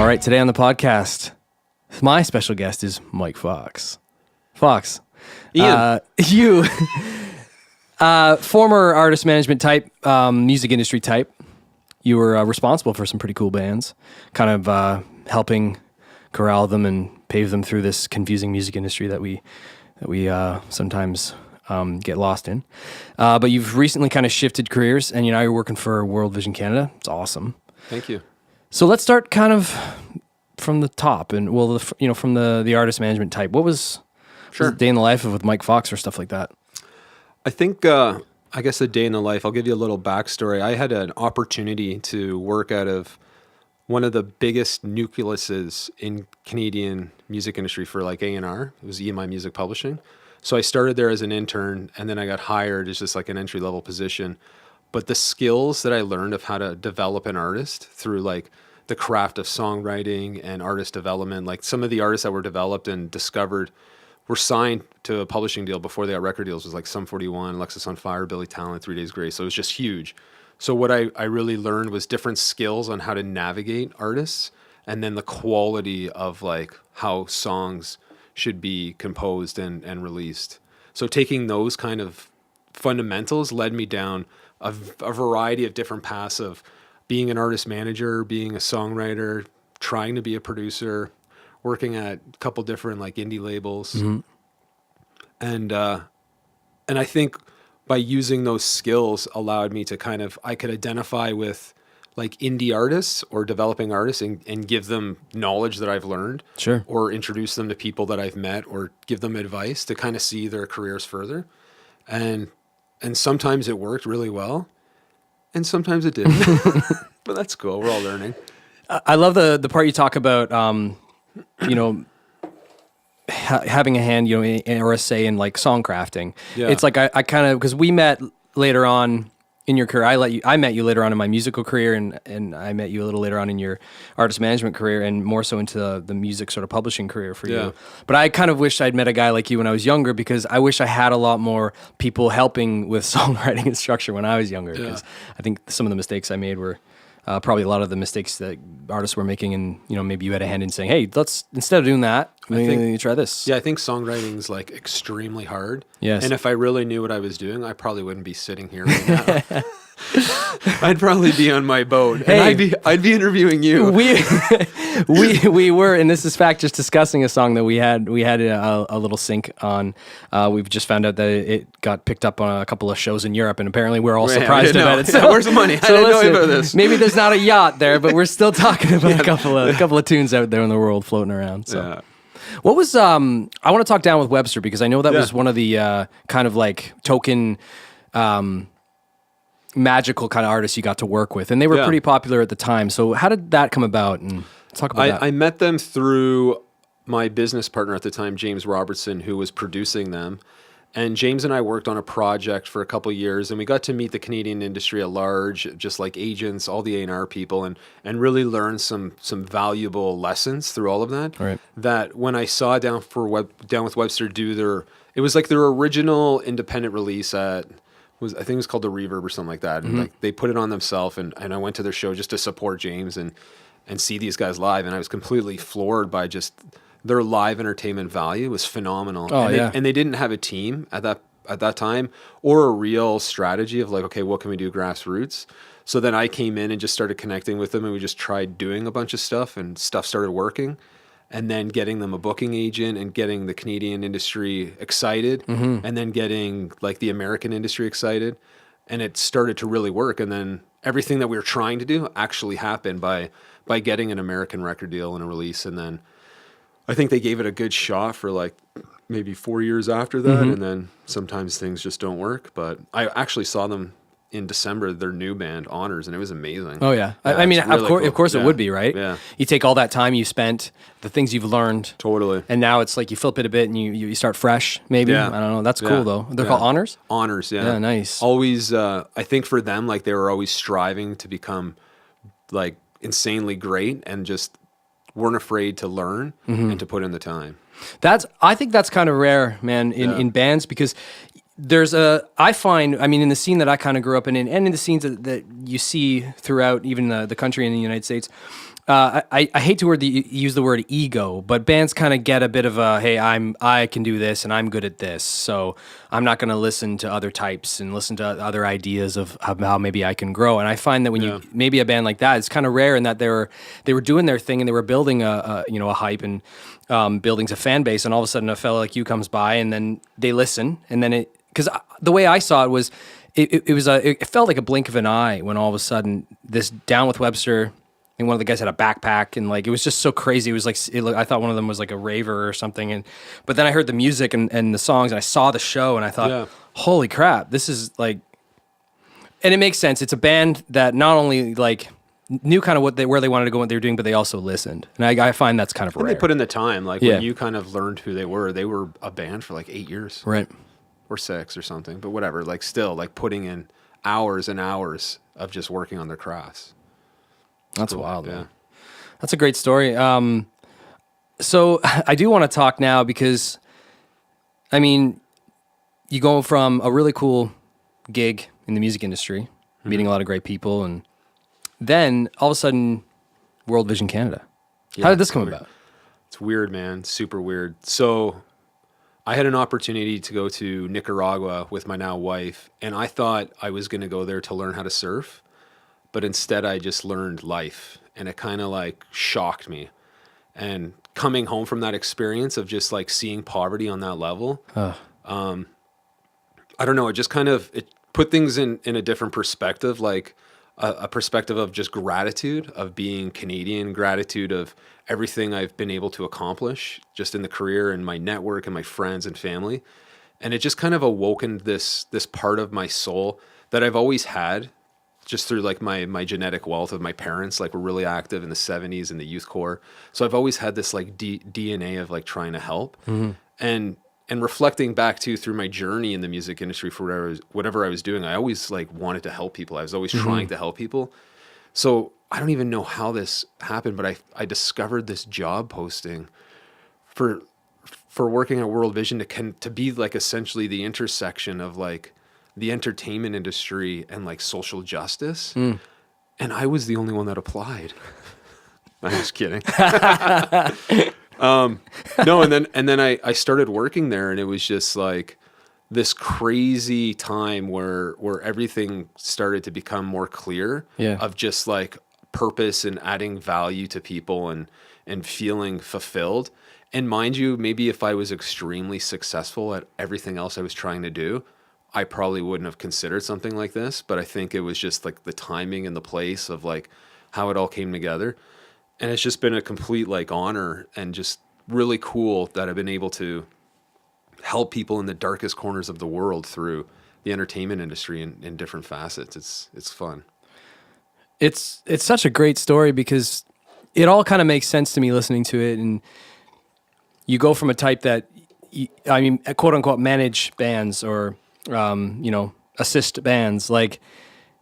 All right, today on the podcast, my special guest is Mike Fox. Fox, Ian. You, former artist management type, music industry type. You were responsible for some pretty cool bands, kind of helping corral them and pave them through this confusing music industry that we sometimes get lost in. But you've recently kind of shifted careers, and now you're working for World Vision Canada. It's awesome. Thank you. So let's start kind of from the top, and from the artist management type. What was a day in the life of with Mike Fox or stuff like that? I think, I guess a day in the life, I'll give you a little backstory. I had an opportunity to work out of one of the biggest nucleuses in Canadian music industry for like A&R. It was EMI Music Publishing. So I started there as an intern, and then I got hired as just like an entry-level position. But the skills that I learned of how to develop an artist through like the craft of songwriting and artist development, like some of the artists that were developed and discovered were signed to a publishing deal before they got record deals. It was like Sum 41, Alexis on Fire, Billy Talent, 3 Days Grace. So it was just huge. So what I really learned was different skills on how to navigate artists, and then the quality of like how songs should be composed and released. So taking those kind of fundamentals led me down a variety of different paths of being an artist manager, being a songwriter, trying to be a producer, working at a couple different like indie labels. Mm-hmm. And I think by using those skills allowed me to I could identify with like indie artists or developing artists and give them knowledge that I've learned. Sure. Or introduce them to people that I've met or give them advice to kind of see their careers further. And sometimes it worked really well, and sometimes it didn't. But that's cool. We're all learning. I love the part you talk about, having a hand, or a say in like song crafting. Yeah. It's like I kind of, because we met later on in your career. I met you later on in my musical career, and I met you a little later on in your artist management career, and more so into the music sort of publishing career for you. But I kind of wish I'd met a guy like you when I was younger, because I wish I had a lot more people helping with songwriting and structure when I was younger. Because I think some of the mistakes I made were probably a lot of the mistakes that artists were making, and maybe you had a hand in saying, "Hey, let's instead of doing that, maybe try this." Yeah, I think songwriting's like extremely hard. Yes, and if I really knew what I was doing, I probably wouldn't be sitting here right now. I'd probably be on my boat, and I'd be interviewing you. We were, and this is fact, just discussing a song that we had a little sync on. We've just found out that it got picked up on a couple of shows in Europe, and apparently we're all surprised about it. So where's the money? I didn't know about this. Maybe there's not a yacht there, but we're still talking about a couple of tunes out there in the world floating around. So. Yeah. What was I want to talk down with Webster, because I know that was one of the kind of like token magical kind of artists you got to work with, and they were pretty popular at the time. So how did that come about? And let's talk about that. I met them through my business partner at the time, James Robertson, who was producing them. And James and I worked on a project for a couple of years, and we got to meet the Canadian industry at large, just like agents, all the A&R people, and really learn some valuable lessons through all of that. Right. That when I saw Down with Webster do it was like their original independent release I think it was called the Reverb or something like that. And like they put it on themselves, and I went to their show just to support James and see these guys live, and I was completely floored by just their live entertainment value was phenomenal. Oh, and they didn't have a team at that time or a real strategy of like, okay, what can we do grassroots? So then I came in and just started connecting with them, and we just tried doing a bunch of stuff, and stuff started working. And then getting them a booking agent and getting the Canadian industry excited, and then getting like the American industry excited. And it started to really work. And then everything that we were trying to do actually happened by getting an American record deal and a release. And then I think they gave it a good shot for like maybe 4 years after that. And then sometimes things just don't work. But I actually saw them in December, their new band, Honors, and it was amazing. Oh, yeah. I mean, really of course it would be, right? Yeah. You take all that time you spent, the things you've learned. Totally. And now it's like you flip it a bit and you start fresh, maybe. Yeah. I don't know. That's cool, though. They're called Honors? Honors, yeah. Yeah, nice. Always, I think for them, like they were always striving to become like insanely great, and just weren't afraid to learn and to put in the time. I think that's kind of rare, man, in bands, because I find, in the scene that I kind of grew up in, and in the scenes that you see throughout even the country and the United States, I hate to use the word ego, but bands kind of get a bit of a, hey, I can do this and I'm good at this, so I'm not going to listen to other types and listen to other ideas of how maybe I can grow. And I find that when you maybe a band like that, it's kind of rare in that they were doing their thing and they were building a hype and building a fan base, and all of a sudden a fellow like you comes by and then they listen, and then because the way I saw it was it felt like a blink of an eye when all of a sudden this Down with Webster. And one of the guys had a backpack, and like it was just so crazy. It was like I thought one of them was like a raver or something. But then I heard the music and the songs, and I saw the show, and I thought, holy crap, this is like. And it makes sense. It's a band that not only like knew kind of where they wanted to go, what they were doing, but they also listened. And I find that's kind of rare. And they put in the time, like when you kind of learned who they were a band for like 8 years, right, or 6 or something. But whatever, like still like putting in hours and hours of just working on their crafts. That's cool. Wild. Yeah. That's a great story. So I do want to talk now because, I mean, you go from a really cool gig in the music industry, meeting a lot of great people, and then all of a sudden, World Vision Canada. How did this come about? It's weird, man. Super weird. So I had an opportunity to go to Nicaragua with my now wife, and I thought I was going to go there to learn how to surf. But instead, I just learned life, and it kind of like shocked me. And coming home from that experience of just like seeing poverty on that level, I don't know. It just kind of it put things in a different perspective, like a perspective of just gratitude of being Canadian, gratitude of everything I've been able to accomplish just in the career and my network and my friends and family. And it just kind of awoken this part of my soul that I've always had. Just through like my genetic wealth of my parents, like were really active in the 70s in the youth corps. So I've always had this like DNA of like trying to help, and reflecting back to through my journey in the music industry for whatever I was doing, I always like wanted to help people. I was always trying to help people. So I don't even know how this happened, but I discovered this job posting for working at World Vision to be like essentially the intersection of like the entertainment industry and like social justice. And I was the only one that applied. I'm just kidding. No. And then I started working there, and it was just like this crazy time where everything started to become more clear of just like purpose and adding value to people and feeling fulfilled. And mind you, maybe if I was extremely successful at everything else I was trying to do, I probably wouldn't have considered something like this, but I think it was just like the timing and the place of like how it all came together. And it's just been a complete like honor and just really cool that I've been able to help people in the darkest corners of the world through the entertainment industry in different facets. It's fun. It's such a great story because it all kind of makes sense to me listening to it. And you go from a type that, quote unquote, manage bands or assist bands. Like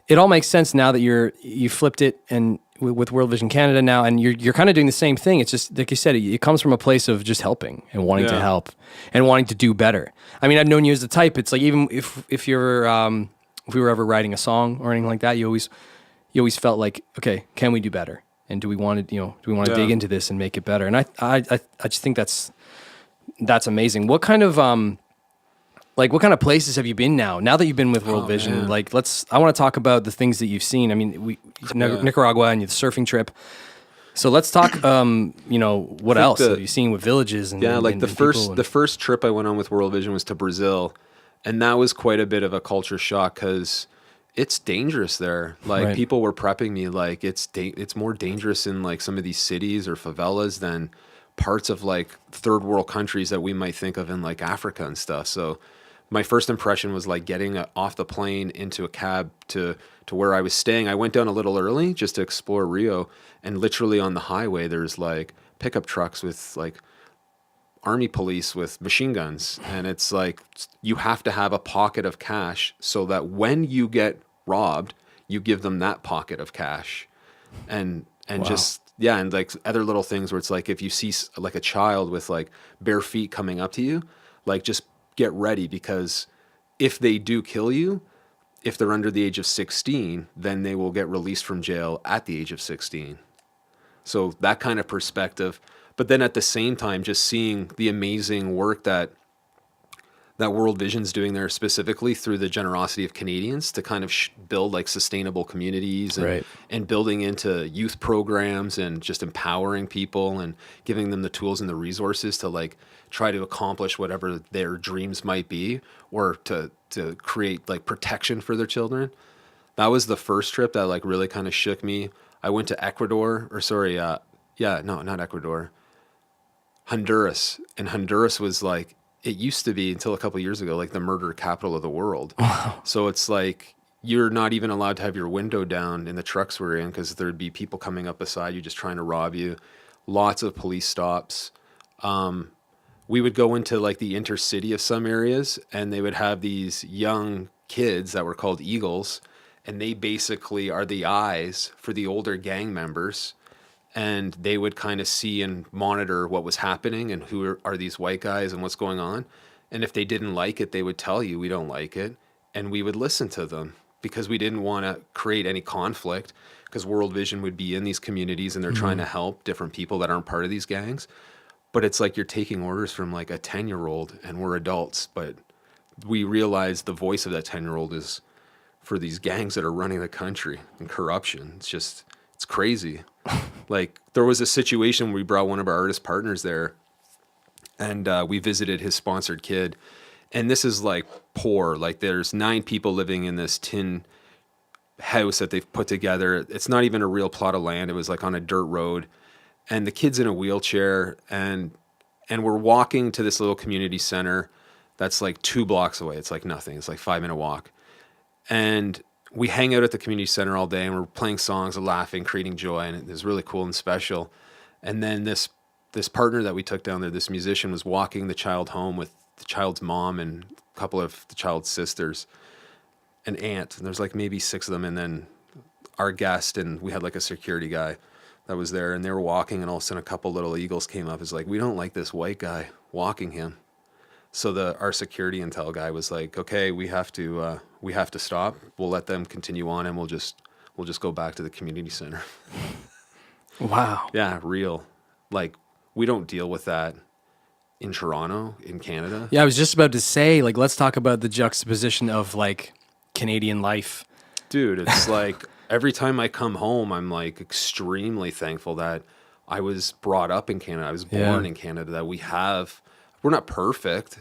it all makes sense now that you flipped it and with World Vision Canada now, and you're kind of doing the same thing. It's just like you said, it comes from a place of just helping and wanting to help and wanting to do better. I mean, I've known you as the type. It's like even if you're if we were ever writing a song or anything like that, you always felt like, okay, can we do better? And do we want to dig into this and make it better? And I just think that's amazing. What kind of what kind of places have you been now? Now that you've been with World Vision, man. I want to talk about the things that you've seen. I mean, Nicaragua and the surfing trip. So let's talk. What else have you seen with villages? And the first trip I went on with World Vision was to Brazil, and that was quite a bit of a culture shock because it's dangerous there. Like people were prepping me like it's more dangerous in like some of these cities or favelas than parts of like third world countries that we might think of in like Africa and stuff. So my first impression was like getting off the plane into a cab to where I was staying. I went down a little early just to explore Rio, and literally on the highway there's like pickup trucks with like army police with machine guns, and it's like you have to have a pocket of cash so that when you get robbed, you give them that pocket of cash. And just and like other little things where it's like if you see like a child with like bare feet coming up to you, like just get ready, because if they do kill you, if they're under the age of 16, then they will get released from jail at the age of 16. So that kind of perspective. But then at the same time, just seeing the amazing work that World Vision's doing there, specifically through the generosity of Canadians to kind of build like sustainable communities and building into youth programs and just empowering people and giving them the tools and the resources to like try to accomplish whatever their dreams might be, or to create like protection for their children. That was the first trip that like really kind of shook me. I went to Ecuador, not Ecuador, Honduras. And Honduras was like, it used to be until a couple of years ago, like the murder capital of the world. Wow. So it's like, you're not even allowed to have your window down in the trucks we're in, because there'd be people coming up beside you just trying to rob you. Lots of police stops. We would go into like the intercity of some areas, and they would have these young kids that were called Eagles, and they basically are the eyes for the older gang members. And they would kind of see and monitor what was happening and who are these white guys and what's going on. And if they didn't like it, they would tell you, we don't like it. And we would listen to them, because we didn't want to create any conflict, because World Vision would be in these communities and they're trying to help different people that aren't part of these gangs. But it's like you're taking orders from like a 10-year-old, and we're adults, but we realize the voice of that 10-year-old is for these gangs that are running the country and corruption. It's crazy. Like there was a situation where we brought one of our artist partners there, and we visited his sponsored kid. And this is like poor. Like there's 9 people living in this tin house that they've put together. It's not even a real plot of land. It was like on a dirt road, and the kid's in a wheelchair, and we're walking to this little community center that's like 2 blocks away. It's like nothing. It's like 5-minute walk. And we hang out at the community center all day, and we're playing songs and laughing, creating joy, and it was really cool and special. And then this partner that we took down there, this musician, was walking the child home with the child's mom and a couple of the child's sisters, an aunt, and there's like maybe 6 of them, and then our guest, and we had like a security guy that was there, and they were walking, and all of a sudden a couple little Eagles came up. It's like, we don't like this white guy walking him. So our security intel guy was like, okay, we have to stop. We'll let them continue on, and we'll just go back to the community center. Wow. Yeah, real. Like, we don't deal with that in Toronto, in Canada. Yeah, I was just about to say, like, let's talk about the juxtaposition of like Canadian life. Dude, it's like every time I come home, I'm like extremely thankful that I was brought up in Canada. I was born in Canada, that we're not perfect,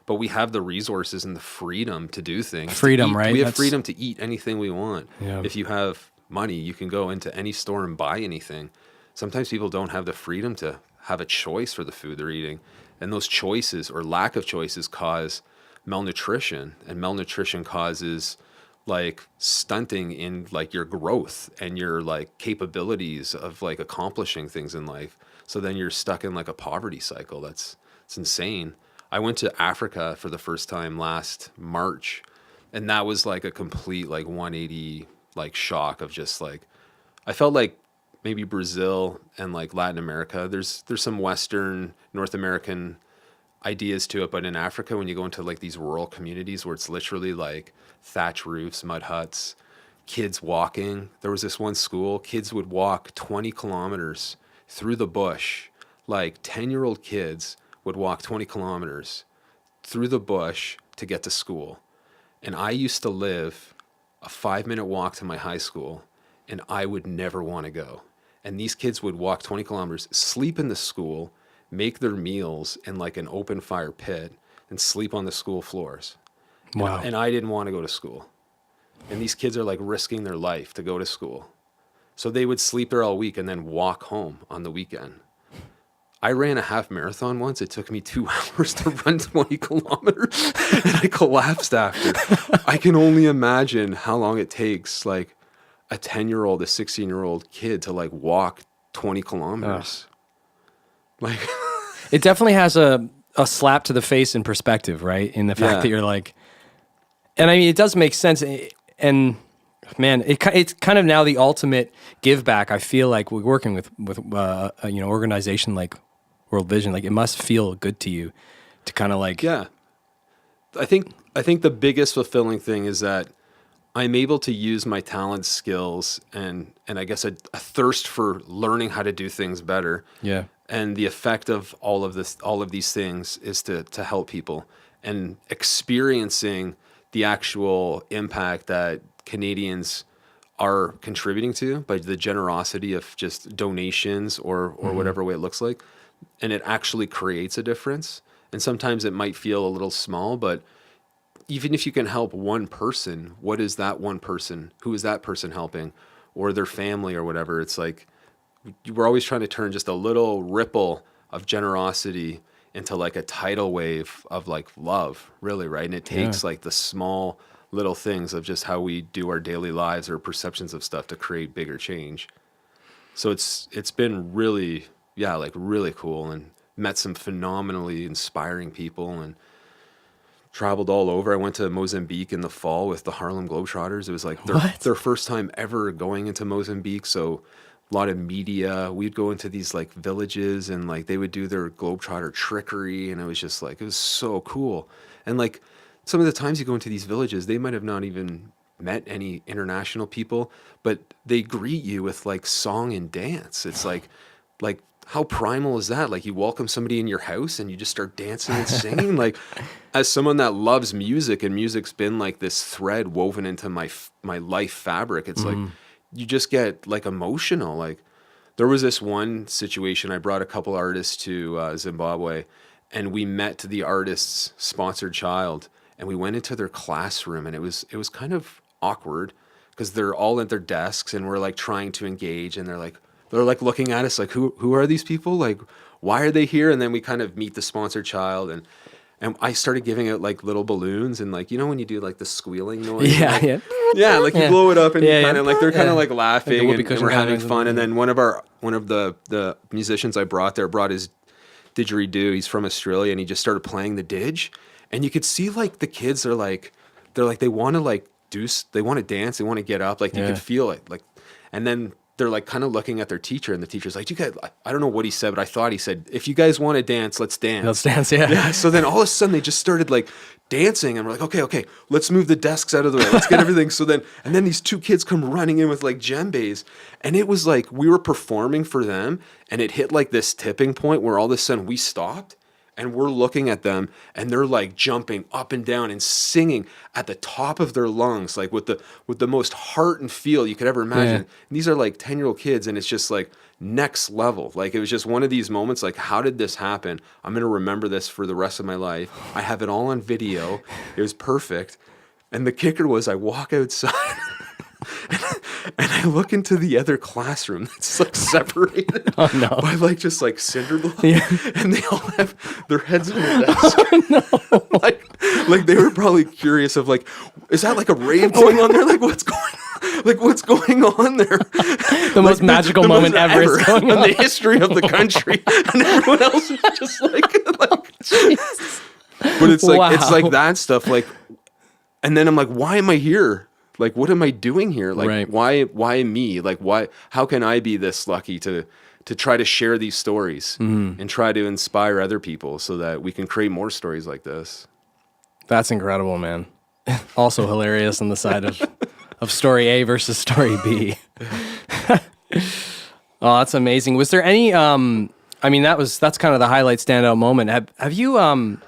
but we have the resources and the freedom to do things. Freedom, right? We have freedom to eat anything we want. Yeah. If you have money, you can go into any store and buy anything. Sometimes people don't have the freedom to have a choice for the food they're eating. And those choices or lack of choices cause malnutrition. And malnutrition causes like stunting in like your growth and your like capabilities of like accomplishing things in life. So then you're stuck in like a poverty cycle. It's insane. I went to Africa for the first time last March, and that was like a complete like 180 like shock of just like, I felt like maybe Brazil and like Latin America, there's some Western North American ideas to it, but in Africa, when you go into like these rural communities where it's literally like thatch roofs, mud huts, kids walking. There was this one school, kids would walk 20 kilometers through the bush. Like 10-year-old kids would walk 20 kilometers through the bush to get to school. And I used to live a 5-minute walk to my high school, and I would never want to go. And these kids would walk 20 kilometers, sleep in the school, make their meals in like an open fire pit, and sleep on the school floors. Wow. And I didn't want to go to school. And these kids are like risking their life to go to school. So they would sleep there all week and then walk home on the weekend. I ran a half marathon once. It took me 2 hours to run 20 kilometers, and I collapsed after. I can only imagine how long it takes like a 10-year-old, a 16-year-old kid to like walk 20 kilometers. Like it definitely has a slap to the face in perspective, right? In the fact that you're like, and I mean, it does make sense. And man, it's kind of now the ultimate give back. I feel like we're working with organization like World Vision. Like it must feel good to you to kind of like, yeah. I think the biggest fulfilling thing is that I'm able to use my talent, skills, and I guess a thirst for learning how to do things better. Yeah. And the effect of all of these things is to help people, and experiencing the actual impact that Canadians are contributing to by the generosity of just donations or whatever way it looks like. And it actually creates a difference. And sometimes it might feel a little small, but even if you can help one person, what is that one person? Who is that person helping? Or their family or whatever. It's like, we're always trying to turn just a little ripple of generosity into like a tidal wave of like love, really, right? And it takes like the small little things of just how we do our daily lives or perceptions of stuff to create bigger change. So it's been really, like really cool, and met some phenomenally inspiring people and traveled all over. I went to Mozambique in the fall with the Harlem Globetrotters. It was like their first time ever going into Mozambique. So a lot of media, we'd go into these like villages and like they would do their Globetrotter trickery. And it was just like, it was so cool. And like some of the times you go into these villages, they might have not even met any international people, but they greet you with like song and dance. It's like how primal is that? Like you welcome somebody in your house and you just start dancing and singing. Like as someone that loves music, and music's been like this thread woven into my life fabric, it's like you just get like emotional. Like there was this one situation, I brought a couple artists to Zimbabwe, and we met the artist's sponsored child, and we went into their classroom, and it was kind of awkward because they're all at their desks and we're like trying to engage, and they're like looking at us like, who are these people? Like, why are they here? And then we kind of meet the sponsored child, and I started giving out like little balloons, and like, you know, when you do like the squealing noise, like, you blow it up, and you kind of like, they're kind of like laughing, and we're having fun. And then one of the musicians I brought there brought his didgeridoo. He's from Australia, and he just started playing the didge, and you could see like the kids are like, they want to like they want to dance, they want to get up, like you could feel it, like, and then they're like kind of looking at their teacher, and the teacher's like, you guys, I don't know what he said, but I thought he said, if you guys want to dance, let's dance. Let's dance, yeah. So then all of a sudden they just started like dancing, and we're like, okay, let's move the desks out of the way. Let's get everything. And then these two kids come running in with like djembes, and it was like we were performing for them, and it hit like this tipping point where all of a sudden we stopped. And we're looking at them, and they're like jumping up and down and singing at the top of their lungs, like with the most heart and feel you could ever imagine. And these are like 10-year-old kids, and it's just like next level. Like it was just one of these moments, like, how did this happen? I'm going to remember this for the rest of my life. I have it all on video. It was perfect. And the kicker was I walk outside and I look into the other classroom that's like separated by like just like cinder block, and they all have their heads in their desk. Like they were probably curious of like, is that like a rave going on there? Like what's going on there? The most magical moment ever is going in on. the history of the country, and everyone else is just like but it's like it's like that stuff. Like, and then I'm like, why am I here? Like, what am I doing here? Like, why me? Like, how can I be this lucky to try to share these stories and try to inspire other people so that we can create more stories like this? That's incredible, man. Also hilarious on the side of story A versus story B. Oh, that's amazing. Was there any, I mean, that's kind of the highlight standout moment. Have you,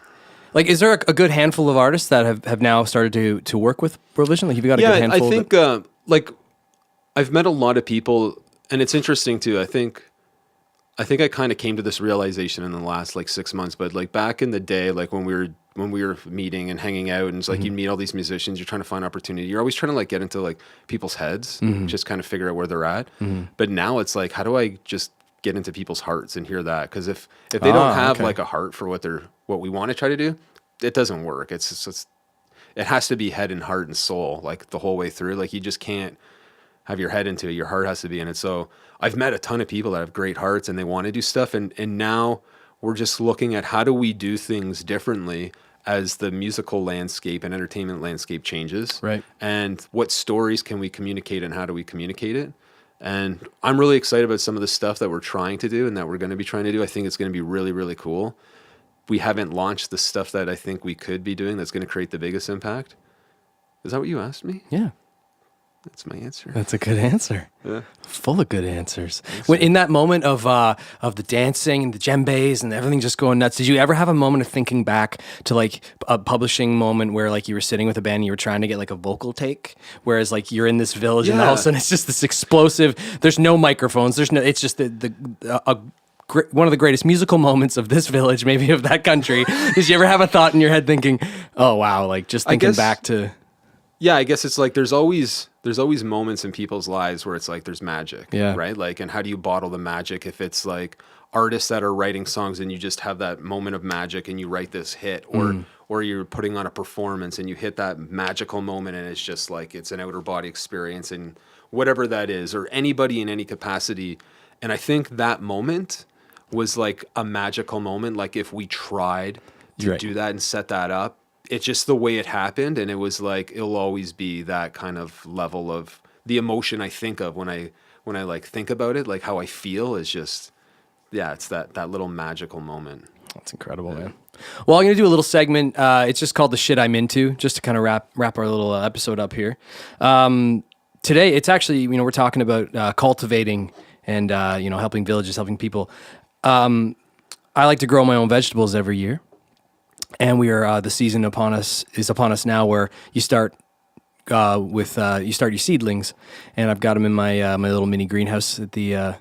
like, is there a good handful of artists that have now started to work with World Vision? Like, you've got a good handful. I think, like, I've met a lot of people, and it's interesting too. I think I kind of came to this realization in the last like 6 months, but like back in the day, like when we were meeting and hanging out, and it's like you meet all these musicians, you're trying to find opportunity. You're always trying to like get into like people's heads, just kind of figure out where they're at. But now it's like, how do I just get into people's hearts and hear that? Because if they don't have like a heart for what we want to try to do, it doesn't work. It has to be head and heart and soul, like the whole way through. Like you just can't have your head into it. Your heart has to be in it. So I've met a ton of people that have great hearts and they want to do stuff. And now we're just looking at how do we do things differently as the musical landscape and entertainment landscape changes. Right. And what stories can we communicate and how do we communicate it? And I'm really excited about some of the stuff that we're trying to do and that we're going to be trying to do. I think it's going to be really, really cool. We haven't launched the stuff that I think we could be doing that's going to create the biggest impact. Is that what you asked me? Yeah. That's my answer. That's a good answer. Yeah. Full of good answers. When in that moment of the dancing and the djembes and everything just going nuts, did you ever have a moment of thinking back to like a publishing moment where like you were sitting with a band and you were trying to get like a vocal take, whereas like you're in this village and all of a sudden it's just this explosive. There's no microphones. There's no. It's just one of the greatest musical moments of this village, maybe of that country. Did you ever have a thought in your head thinking, "Oh wow," like just thinking back to? Yeah, I guess it's like there's always moments in people's lives where it's like there's magic, right? Like, and how do you bottle the magic if it's like artists that are writing songs and you just have that moment of magic and you write this hit, or you're putting on a performance and you hit that magical moment and it's just like it's an outer body experience and whatever that is, or anybody in any capacity. And I think that moment was like a magical moment. Like if we tried to do that and set that up, it's just the way it happened, and it was like it'll always be that kind of level of the emotion I think of when I like think about it, like how I feel is just it's that little magical moment. That's incredible, man. Well, I'm gonna do a little segment. It's just called the shit I'm into, just to kind of wrap our little episode up here. Today, it's actually we're talking about cultivating and helping villages, helping people. I like to grow my own vegetables every year. And we are the season is upon us now, where you start you start your seedlings, and I've got them in my my little mini greenhouse at the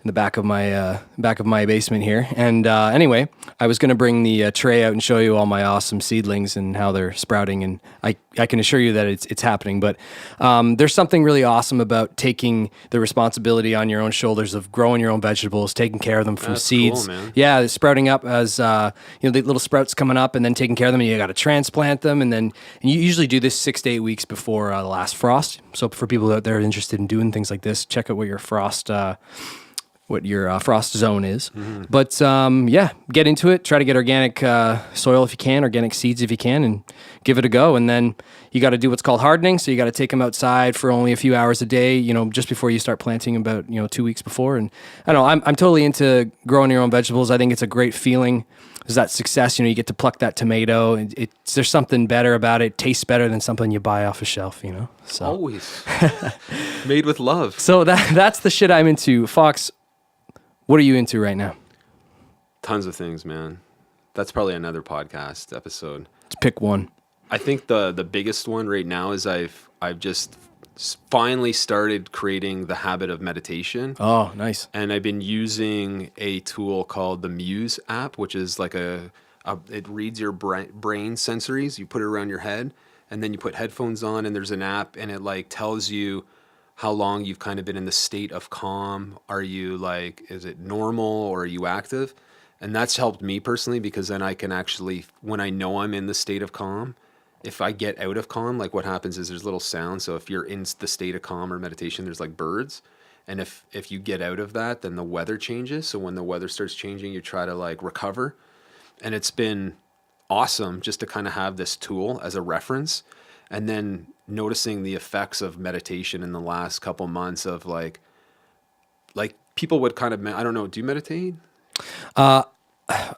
in the back of my basement here. And anyway, I was going to bring the tray out and show you all my awesome seedlings and how they're sprouting. And I can assure you that it's happening. But there's something really awesome about taking the responsibility on your own shoulders of growing your own vegetables, taking care of them from seeds. Cool, man. Yeah, sprouting up as the little sprouts coming up, and then taking care of them. And you got to transplant them, and you usually do this 6 to 8 weeks before the last frost. So for people out there interested in doing things like this, check out what your frost zone is. Mm-hmm. But get into it. Try to get organic soil if you can, organic seeds if you can, and give it a go. And then you got to do what's called hardening. So you got to take them outside for only a few hours a day, just before you start planting, about 2 weeks before. And I don't know, I'm totally into growing your own vegetables. I think it's a great feeling. There's that success, you get to pluck that tomato, and there's something better about it. It tastes better than something you buy off a shelf, So always made with love. So that's the shit I'm into. Fox, what are you into right now? Tons of things, man. That's probably another podcast episode. Let's pick one. I think the biggest one right now is I've just finally started creating the habit of meditation. Oh, nice. And I've been using a tool called the Muse app, which is like it reads your brain sensories. You put it around your head, and then you put headphones on, and there's an app, and it like tells you how long you've kind of been in the state of calm. Are you is it normal, or are you active? And that's helped me personally, because then I can actually, when I know I'm in the state of calm, if I get out of calm, like what happens is there's little sounds. So if you're in the state of calm or meditation, there's like birds. And if you get out of that, then the weather changes. So when the weather starts changing, you try to like recover. And it's been awesome just to kind of have this tool as a reference. And then noticing the effects of meditation in the last couple months of like people would kind of, I don't know, do you meditate?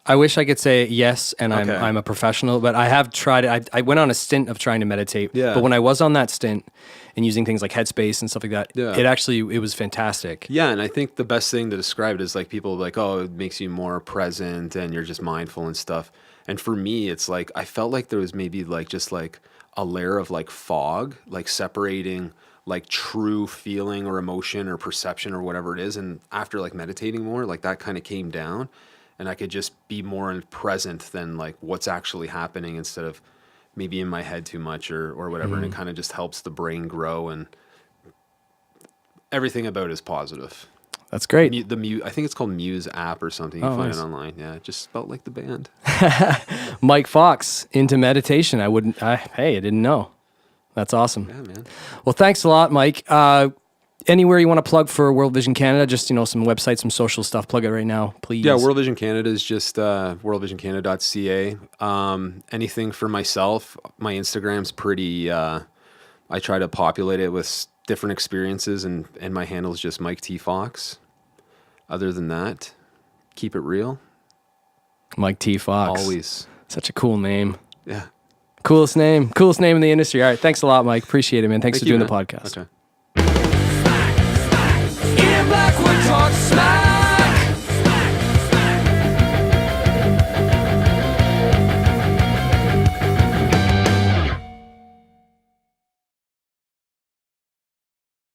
I wish I could say yes, and okay. I'm a professional, but I have tried it. I went on a stint of trying to meditate, but when I was on that stint and using things like Headspace and stuff like that, it was fantastic. Yeah, and I think the best thing to describe it is like people like, oh, it makes you more present and you're just mindful and stuff. And for me, it's like I felt like there was maybe like just like a layer of like fog, like separating like true feeling or emotion or perception or whatever it is. And after like meditating more, like that kind of came down. And I could just be more present than like what's actually happening instead of maybe in my head too much or whatever. Mm-hmm. And it kind of just helps the brain grow, and everything about it is positive. That's great. I think it's called Muse app or something. You can find it online. Yeah, it just spelled like the band. Mike Fox into meditation. I didn't know. That's awesome. Yeah, man. Well, thanks a lot, Mike. Anywhere you want to plug for World Vision Canada, just, some websites, some social stuff, plug it right now, please. Yeah, World Vision Canada is just worldvisioncanada.ca. Anything for myself, my Instagram's pretty, I try to populate it with different experiences, and my handle is just Mike T. Fox. Other than that, keep it real. Mike T. Fox. Always. Such a cool name. Yeah. Coolest name in the industry. All right, thanks a lot, Mike. Appreciate it, man. Thanks for doing the podcast. Okay. In Blackwood, talk smack.